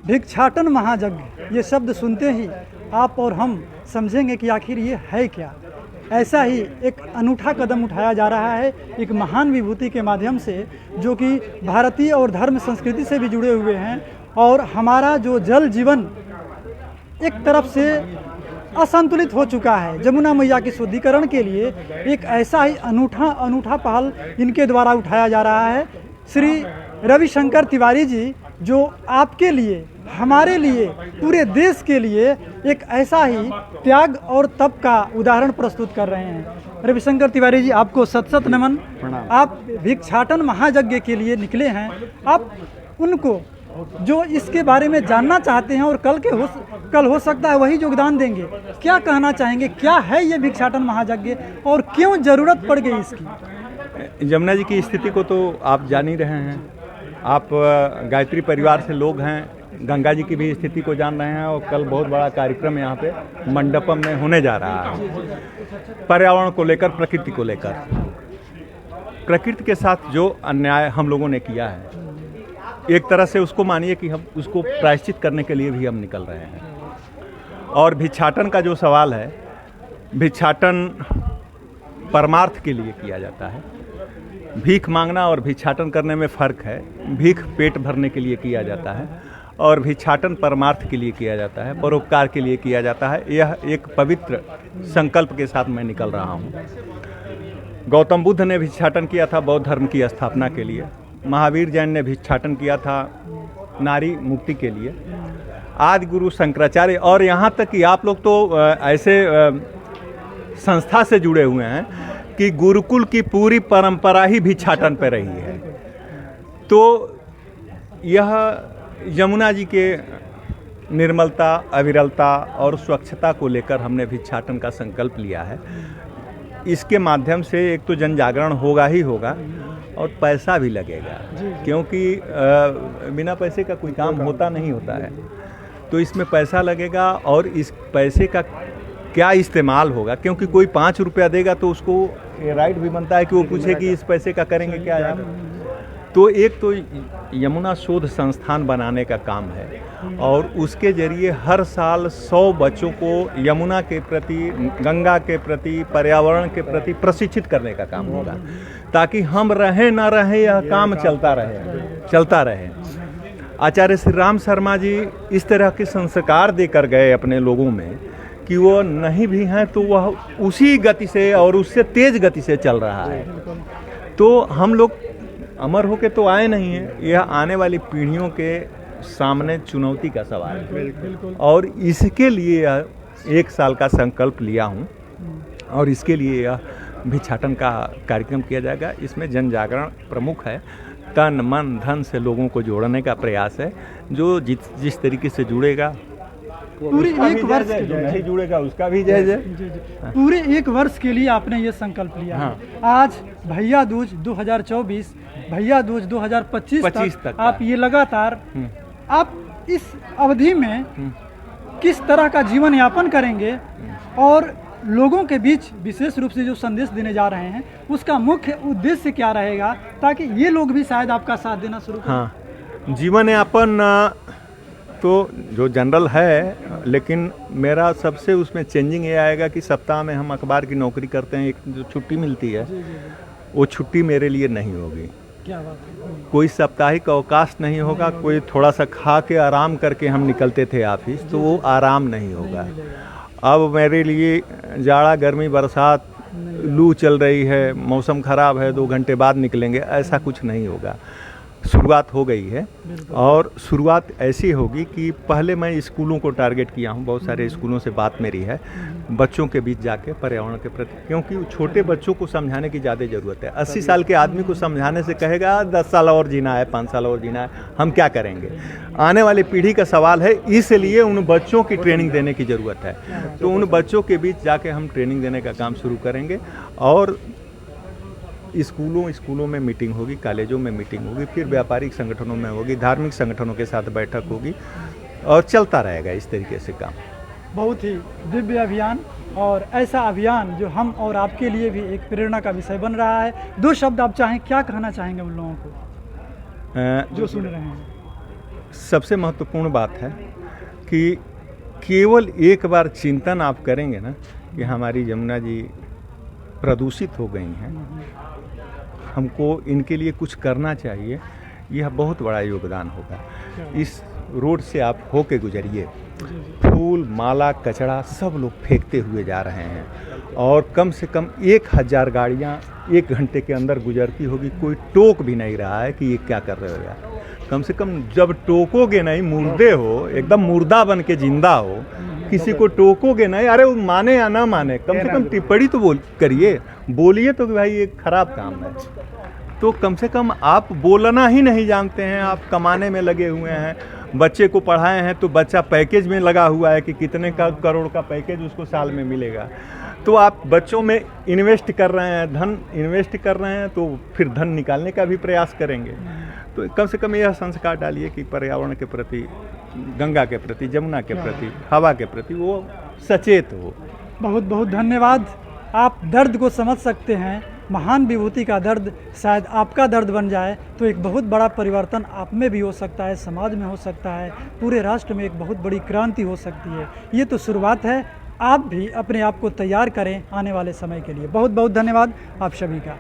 भिक्षाटन महायज्ञ ये शब्द सुनते ही आप और हम समझेंगे कि आखिर ये है क्या। ऐसा ही एक अनूठा कदम उठाया जा रहा है एक महान विभूति के माध्यम से, जो कि भारतीय और धर्म संस्कृति से भी जुड़े हुए हैं। और हमारा जो जल जीवन एक तरफ से असंतुलित हो चुका है, जमुना मैया के शुद्धिकरण के लिए एक ऐसा ही अनूठा पहल इनके द्वारा उठाया जा रहा है। श्री रविशंकर तिवारी जी जो आपके लिए, हमारे लिए, पूरे देश के लिए एक ऐसा ही त्याग और तप का उदाहरण प्रस्तुत कर रहे हैं। रविशंकर तिवारी जी, आपको सत सत नमन। आप भिक्षाटन महायज्ञ के लिए निकले हैं। आप उनको जो इसके बारे में जानना चाहते हैं और कल हो सकता है वही योगदान देंगे, क्या कहना चाहेंगे? क्या है ये भिक्षाटन महायज्ञ और क्यों जरूरत पड़ गई इसकी? जमुना जी की स्थिति को तो आप जान ही रहे हैं। आप गायत्री परिवार से लोग हैं, गंगा जी की भी स्थिति को जान रहे हैं। और कल बहुत बड़ा कार्यक्रम यहाँ पे मंडपम में होने जा रहा है, पर्यावरण को लेकर, प्रकृति को लेकर। प्रकृति के साथ जो अन्याय हम लोगों ने किया है, एक तरह से उसको मानिए कि हम उसको प्रायश्चित करने के लिए भी हम निकल रहे हैं। और भिक्षाटन का जो सवाल है, भिक्षाटन परमार्थ के लिए किया जाता है। भीख मांगना और भिक्षाटन करने में फ़र्क है। भीख पेट भरने के लिए किया जाता है और भिक्षाटन परमार्थ के लिए किया जाता है, परोपकार के लिए किया जाता है। यह एक पवित्र संकल्प के साथ मैं निकल रहा हूँ। गौतम बुद्ध ने भिक्षाटन किया था बौद्ध धर्म की स्थापना के लिए। महावीर जैन ने भिक्षाटन किया था नारी मुक्ति के लिए। आदि गुरु शंकराचार्य, और यहाँ तक कि आप लोग तो ऐसे संस्था से जुड़े हुए हैं कि गुरुकुल की पूरी परंपरा ही भिक्षाटन पर रही है। तो यह यमुना जी के निर्मलता, अविरलता और स्वच्छता को लेकर हमने भिक्षाटन का संकल्प लिया है। इसके माध्यम से एक तो जन जागरण होगा ही होगा और पैसा भी लगेगा, क्योंकि बिना पैसे का कोई काम होता नहीं होता है। तो इसमें पैसा लगेगा और इस पैसे का क्या इस्तेमाल होगा, क्योंकि कोई 5 रुपया देगा तो उसको ये राइट भी बनता है कि वो पूछे कि इस पैसे का करेंगे क्या यार। तो एक तो यमुना शोध संस्थान बनाने का काम है और उसके जरिए हर साल 100 बच्चों को यमुना के प्रति, गंगा के प्रति, पर्यावरण के प्रति प्रशिक्षित करने का काम होगा, ताकि हम रहें ना रहें यह काम चलता रहे। आचार्य श्री राम शर्मा जी इस तरह के संस्कार देकर गए अपने लोगों में कि वो नहीं भी हैं तो वह उसी गति से और उससे तेज गति से चल रहा है। तो हम लोग अमर होके तो आए नहीं हैं, यह आने वाली पीढ़ियों के सामने चुनौती का सवाल है। और इसके लिए 1 साल का संकल्प लिया हूँ और इसके लिए यह भिक्षाटन का कार्यक्रम किया जाएगा। इसमें जन जागरण प्रमुख है, तन मन धन से लोगों को जोड़ने का प्रयास है। जो जिस तरीके से जुड़ेगा पूरे 1 वर्ष, जो नहीं जुड़ेगा उसका भी जय। पूरे 1 वर्ष के लिए आपने ये संकल्प लिया। हाँ। आज भैया दूज 2024, भैया दूज 2025 तक आप ये लगातार, आप इस अवधि में किस तरह का जीवन यापन करेंगे और लोगों के बीच विशेष रूप से जो संदेश देने जा रहे हैं उसका मुख्य उद्देश्य क्या रहेगा, ताकि ये लोग भी शायद आपका साथ देना शुरू करें? हाँ, जीवन यापन तो जो जनरल है, लेकिन मेरा सबसे उसमें चेंजिंग ये आएगा कि सप्ताह में हम अखबार की नौकरी करते हैं, एक जो छुट्टी मिलती है वो छुट्टी मेरे लिए नहीं होगी। क्या बात है? कोई साप्ताहिक अवकाश नहीं होगा। कोई थोड़ा सा खा के आराम करके हम निकलते थे ऑफिस, तो वो आराम नहीं होगा। अब मेरे लिए जाड़ा, गर्मी, बरसात, लू चल रही है, मौसम ख़राब है, 2 घंटे बाद निकलेंगे, ऐसा कुछ नहीं होगा। शुरुआत हो गई है और शुरुआत ऐसी होगी कि पहले मैं स्कूलों को टारगेट किया हूँ। बहुत सारे स्कूलों से बात मेरी है, बच्चों के बीच जाके पर्यावरण के प्रति, क्योंकि छोटे बच्चों को समझाने की ज़्यादा ज़रूरत है। 80 साल के आदमी को समझाने से कहेगा 10 साल और जीना है, 5 साल और जीना है, हम क्या करेंगे? आने वाली पीढ़ी का सवाल है, इसलिए उन बच्चों की ट्रेनिंग देने की ज़रूरत है। तो उन बच्चों के बीच जाके हम ट्रेनिंग देने का काम शुरू करेंगे और स्कूलों में मीटिंग होगी, कॉलेजों में मीटिंग होगी, फिर व्यापारिक संगठनों में होगी, धार्मिक संगठनों के साथ बैठक होगी और चलता रहेगा इस तरीके से काम। बहुत ही दिव्य अभियान और ऐसा अभियान जो हम और आपके लिए भी एक प्रेरणा का विषय बन रहा है। 2 शब्द आप चाहें, क्या कहना चाहेंगे उन लोगों को जो सुन रहे हैं? सबसे महत्वपूर्ण बात है कि केवल एक बार चिंतन आप करेंगे ना कि हमारी यमुना जी प्रदूषित हो गई हैं, हमको इनके लिए कुछ करना चाहिए, यह बहुत बड़ा योगदान होगा। इस रोड से आप होके गुजरिए, फूल माला कचरा सब लोग फेंकते हुए जा रहे हैं और कम से कम 1000 गाड़ियाँ 1 घंटे के अंदर गुजरती होगी, कोई टोक भी नहीं रहा है कि ये क्या कर रहे हो यार। कम से कम जब टोकोगे नहीं, मुर्दे हो, एकदम मुर्दा बन के जिंदा हो, किसी को टोकोगे नहीं, अरे वो माने या ना माने, कम से कम टिप्पणी तो करिए, बोलिए तो कि भाई ये खराब काम है। तो कम से कम आप बोलना ही नहीं जानते हैं, आप कमाने में लगे हुए हैं। बच्चे को पढ़ाए हैं तो बच्चा पैकेज में लगा हुआ है कि कितने का करोड़ का पैकेज उसको साल में मिलेगा। तो आप बच्चों में इन्वेस्ट कर रहे हैं, धन इन्वेस्ट कर रहे हैं, तो फिर धन निकालने का भी प्रयास करेंगे। तो कम से कम यह संस्कार डालिए कि पर्यावरण के प्रति, गंगा के प्रति, यमुना के प्रति, हवा के प्रति वो सचेत हो। बहुत बहुत धन्यवाद। आप दर्द को समझ सकते हैं, महान विभूति का दर्द शायद आपका दर्द बन जाए तो एक बहुत बड़ा परिवर्तन आप में भी हो सकता है, समाज में हो सकता है, पूरे राष्ट्र में एक बहुत बड़ी क्रांति हो सकती है। ये तो शुरुआत है, आप भी अपने आप को तैयार करें आने वाले समय के लिए। बहुत बहुत धन्यवाद आप सभी का।